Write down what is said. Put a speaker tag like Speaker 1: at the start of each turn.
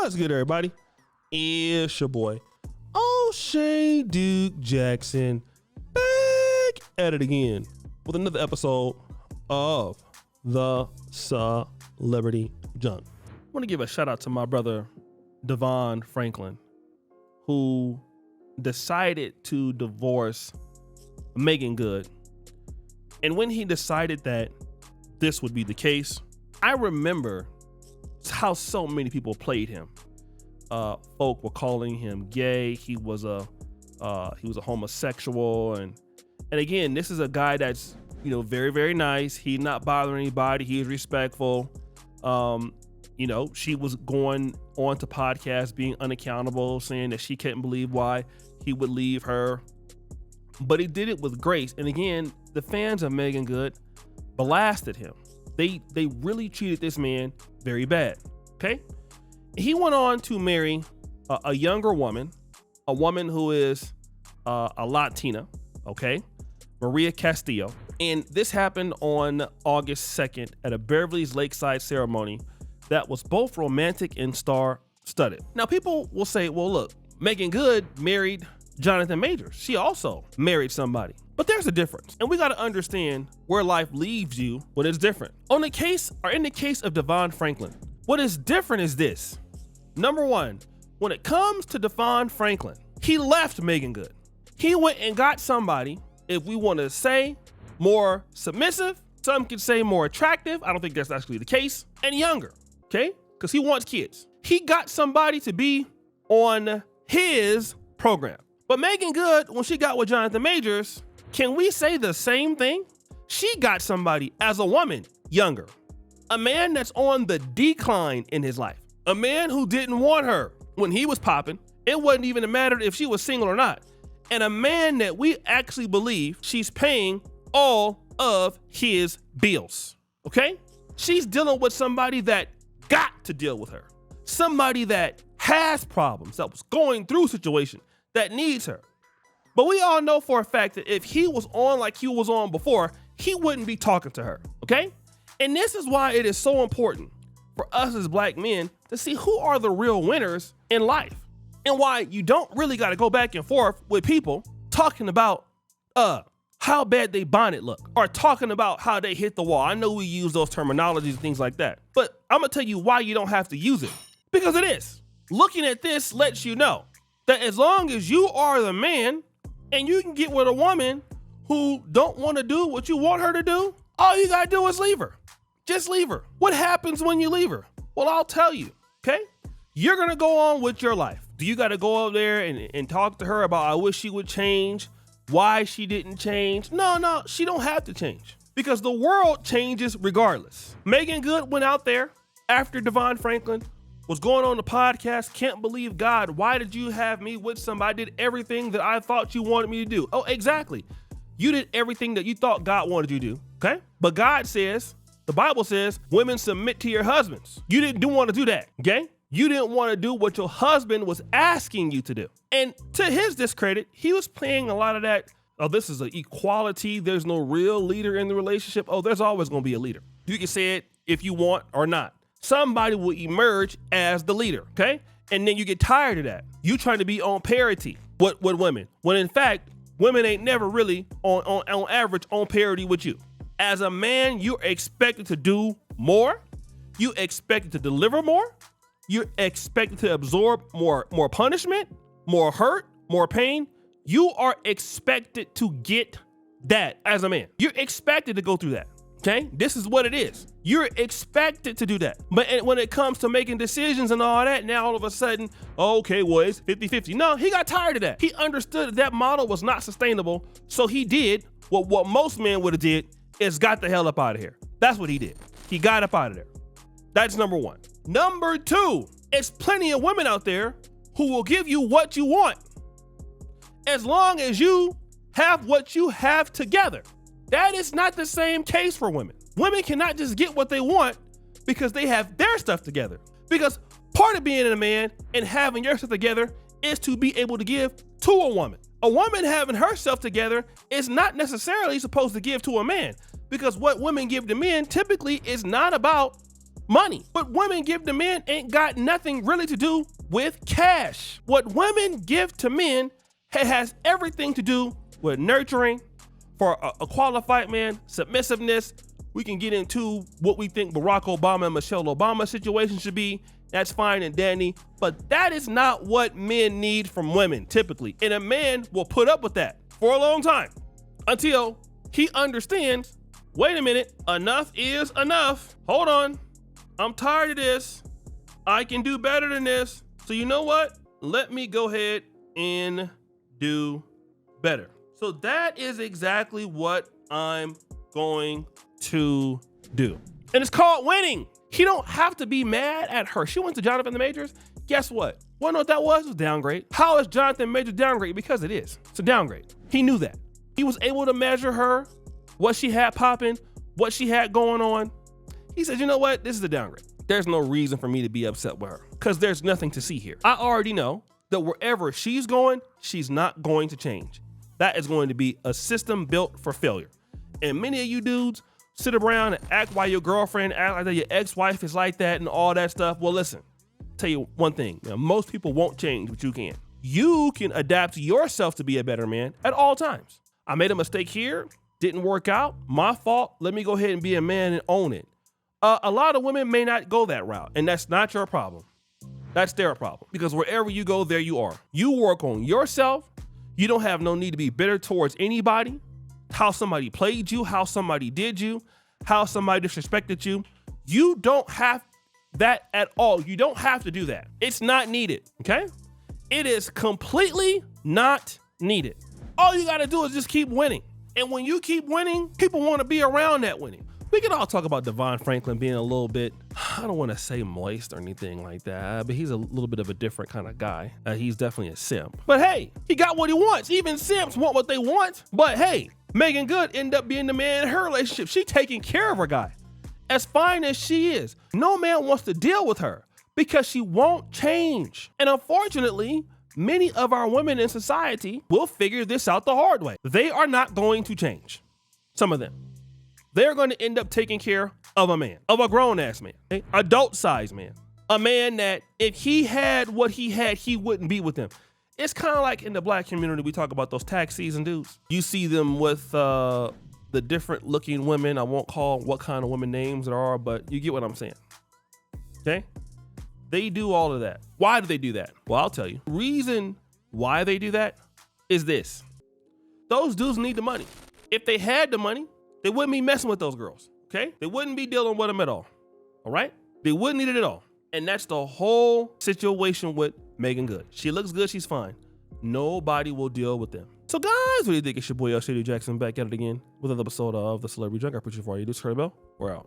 Speaker 1: What's good, everybody? It's your boy, O'Shea Duke Jackson, back at it again with another episode of the Celebrity Junk. I want to give a shout out to my brother, Devon Franklin, who decided to divorce Megan Good. And when he decided that this would be the case, I remember how so many people played him. Folk were calling him gay. He was a homosexual, and again, this is a guy that's very, very nice. He's not bothering anybody. He's respectful. She was going on to podcasts being unaccountable, saying that she couldn't believe why he would leave her, but he did it with grace. And again, the fans of Megan Good blasted him. They really treated this man very bad. Okay, he went on to marry a younger woman, a woman who is a Latina. Okay, Maria Castillo, and this happened on August 2nd at a Beverly's Lakeside ceremony that was both romantic and star-studded. Now, people will say, well, look, Megan Good married Jonathan Majors. She also married somebody. But there's a difference, and we got to understand where life leaves you when it's different. In the case of Devon Franklin, what is different is this. Number one, when it comes to Devon Franklin, he left Megan Good. He went and got somebody, if we want to say, more submissive. Some could say more attractive. I don't think that's actually the case. And younger, okay? Because he wants kids. He got somebody to be on his program. But Megan Good, when she got with Jonathan Majors, can we say the same thing? She got somebody as a woman, younger. A man that's on the decline in his life. A man who didn't want her when he was popping. It wasn't even a matter if she was single or not. And a man that we actually believe she's paying all of his bills, okay? She's dealing with somebody that got to deal with her. Somebody that has problems, that was going through a situation, that needs her. But we all know for a fact that if he was on like he was on before, he wouldn't be talking to her, okay? And this is why it is so important for us as black men to see who are the real winners in life, and why you don't really got to go back and forth with people talking about how bad they bonnet look, or talking about how they hit the wall. I know we use those terminologies and things like that, but I'm gonna tell you why you don't have to use it, because it is. Looking at this lets you know that as long as you are the man and you can get with a woman who don't want to do what you want her to do, all you gotta do is leave her. Just leave her. What happens when you leave her? Well, I'll tell you, okay? You're gonna go on with your life. Do you gotta go up there and talk to her about, I wish she would change, why she didn't change? No, she don't have to change, because the world changes regardless. Megan Good went out there after Devon Franklin was going on the podcast, can't believe God, why did you have me with somebody? I did everything that I thought you wanted me to do. Oh, exactly. You did everything that you thought God wanted you to do, okay? But God says, the Bible says, women submit to your husbands. You didn't want to do that, okay? You didn't want to do what your husband was asking you to do. And to his discredit, he was playing a lot of that, oh, this is an equality. There's no real leader in the relationship. Oh, there's always going to be a leader. You can say it if you want or not. Somebody will emerge as the leader, okay? And then you get tired of that. You trying to be on parity with women, when in fact, women ain't never really on average on parity with you. As a man, you're expected to do more. You expected to deliver more. You're expected to absorb more punishment, more hurt, more pain. You are expected to get that as a man. You're expected to go through that. Okay, this is what it is. You're expected to do that. But when it comes to making decisions and all that, now all of a sudden, okay, well, it's 50-50. No, he got tired of that. He understood that model was not sustainable. So he did what most men would have did, is got the hell up out of here. That's what he did. He got up out of there. That's number one. Number two, it's plenty of women out there who will give you what you want, as long as you have what you have together. That is not the same case for women. Women cannot just get what they want because they have their stuff together. Because part of being a man and having your stuff together is to be able to give to a woman. A woman having herself together is not necessarily supposed to give to a man, because what women give to men typically is not about money. What women give to men ain't got nothing really to do with cash. What women give to men has everything to do with nurturing. For a qualified man, submissiveness. We can get into what we think Barack Obama and Michelle Obama situation should be. That's fine and dandy, but that is not what men need from women typically. And a man will put up with that for a long time until he understands, wait a minute, enough is enough. Hold on, I'm tired of this. I can do better than this. So you know what? Let me go ahead and do better. So that is exactly what I'm going to do. And it's called winning. He don't have to be mad at her. She went to Jonathan Majors. Guess what? Wanna know what that was? It was downgrade. How is Jonathan Majors downgrade? Because it is. It's a downgrade. He knew that. He was able to measure her, what she had popping, what she had going on. He said, you know what? This is a downgrade. There's no reason for me to be upset with her because there's nothing to see here. I already know that wherever she's going, she's not going to change. That is going to be a system built for failure. And many of you dudes sit around and act like your girlfriend, act like that your ex-wife is like that and all that stuff. Well, listen, tell you one thing. Now, most people won't change, but you can. You can adapt yourself to be a better man at all times. I made a mistake here, didn't work out, my fault. Let me go ahead and be a man and own it. A lot of women may not go that route, and that's not your problem. That's their problem. Because wherever you go, there you are. You work on yourself. You don't have no need to be bitter towards anybody, how somebody played you, how somebody did you, how somebody disrespected you. You don't have that at all. You don't have to do that. It's not needed, okay? It is completely not needed. All you gotta do is just keep winning. And when you keep winning, people wanna be around that winning. We can all talk about Devon Franklin being a little bit, I don't want to say moist or anything like that, but he's a little bit of a different kind of guy. He's definitely a simp. But hey, he got what he wants. Even simps want what they want. But hey, Megan Good ended up being the man in her relationship. She taking care of her guy. As fine as she is, no man wants to deal with her because she won't change. And unfortunately, many of our women in society will figure this out the hard way. They are not going to change. Some of them. They're going to end up taking care of a man, of a grown-ass man, okay? Adult-sized man, a man that if he had what he had, he wouldn't be with them. It's kind of like in the black community, we talk about those tax season dudes. You see them with the different looking women. I won't call what kind of women names there are, but you get what I'm saying, okay? They do all of that. Why do they do that? Well, I'll tell you. The reason why they do that is this. Those dudes need the money. If they had the money, they wouldn't be messing with those girls, okay? They wouldn't be dealing with them at all right? They wouldn't need it at all. And that's the whole situation with Megan Good. She looks good, she's fine. Nobody will deal with them. So guys, what do you think? It's your boy, Shady Jackson, back at it again with another episode of The Celebrity Junk. I put you for you. Do Bell. We're out.